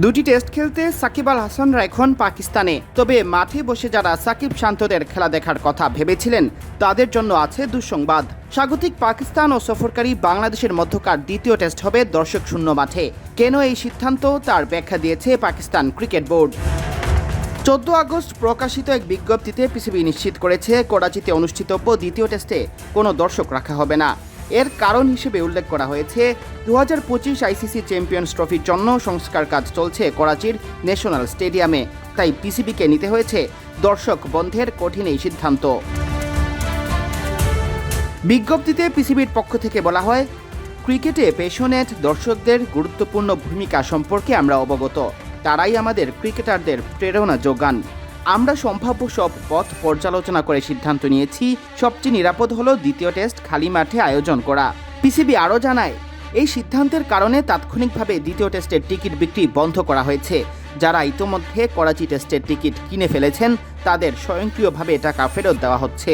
দুটি টেস্ট খেলতে সাকিব আল হাসানরা এখন পাকিস্তানে। তবে মাঠে বসে যারা সাকিব শান্তদের খেলা দেখার কথা ভেবেছিলেন তাদের জন্য আছে দুঃসংবাদ। স্বাগতিক পাকিস্তান ও সফরকারী বাংলাদেশের মধ্যকার দ্বিতীয় টেস্ট হবে দর্শক শূন্য মাঠে। কেন এই সিদ্ধান্ত তার ব্যাখ্যা দিয়েছে পাকিস্তান ক্রিকেট বোর্ড। 14 আগস্ট প্রকাশিত এক বিজ্ঞপ্তিতে পিসিবি নিশ্চিত করেছে করাচিতে অনুষ্ঠিতব্য দ্বিতীয় টেস্টে কোনো দর্শক রাখা হবে না। এর কারণ হিসেবে উল্লেখ করা হয়েছে 2025 আইসিসি চ্যাম্পিয়ন্স ট্রফির জন্য সংস্কার কাজ চলছে করাচির ন্যাশনাল স্টেডিয়ামে। তাই পিসিবিকে নিতে হয়েছে দর্শক বন্ধের কঠিন এই সিদ্ধান্ত। বিজ্ঞপ্তিতে পিসিবির পক্ষ থেকে বলা হয়, ক্রিকেটে প্যাশনেট দর্শকদের গুরুত্বপূর্ণ ভূমিকা সম্পর্কে আমরা অবগত। তারাই আমাদের ক্রিকেটারদের প্রেরণা যোগান। আমরা সম্ভাব্য সব পথ পর্যালোচনা করে সিদ্ধান্ত নিয়েছি সবচেয়ে নিরাপদ হলো দ্বিতীয় টেস্ট খালি মাঠে আয়োজন করা। পিসিবি আরও জানায়, এই সিদ্ধান্তের কারণে তাৎক্ষণিকভাবে দ্বিতীয় টেস্টের টিকিট বিক্রি বন্ধ করা হয়েছে। যারা ইতোমধ্যে করাচি টেস্টের টিকিট কিনে ফেলেছেন তাদের স্বয়ংক্রিয়ভাবে টাকা ফেরত দেওয়া হচ্ছে।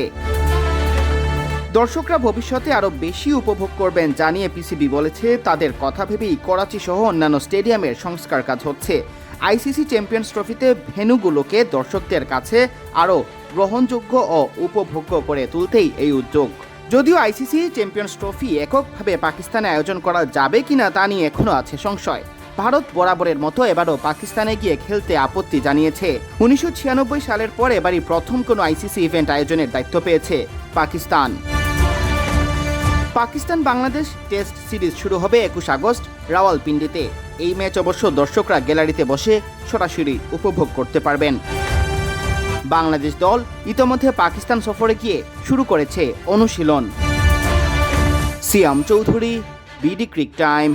দর্শকরা ভবিষ্যতে আরও বেশি উপভোগ করবেন জানিয়ে পিসিবি বলেছে, তাদের কথা ভেবেই করাচি সহ অন্যান্য স্টেডিয়ামের সংস্কার কাজ হচ্ছে। আইসিসি চ্যাম্পিয়ন্স ট্রফিতে ভেন্যুগুলোকে দর্শকদের কাছে আরও গ্রহণযোগ্য ও উপভোগ্য করে তুলতেই এই উদ্যোগ। যদিও আইসিসি চ্যাম্পিয়ন্স ট্রফি এককভাবে পাকিস্তানে আয়োজন করা যাবে কিনা তা নিয়ে এখনও আছে সংশয়। ভারত বরাবরের মতো এবারও পাকিস্তানে গিয়ে খেলতে আপত্তি জানিয়েছে। 1996 সালের পর এবারই প্রথম কোনো আইসিসি ইভেন্ট আয়োজনের দায়িত্ব পেয়েছে পাকিস্তান। পাকিস্তান বাংলাদেশ টেস্ট সিরিজ শুরু হবে 21 আগস্ট রাওয়ালপিন্ডিতে। এই ম্যাচ অবশ্য দর্শকরা গ্যালারিতে বসে সরাসরি উপভোগ করতে পারবেন। বাংলাদেশ দল ইতোমধ্যে পাকিস্তান সফরে গিয়ে শুরু করেছে অনুশীলন। সিয়াম চৌধুরী, বিডি ক্রিক টাইম।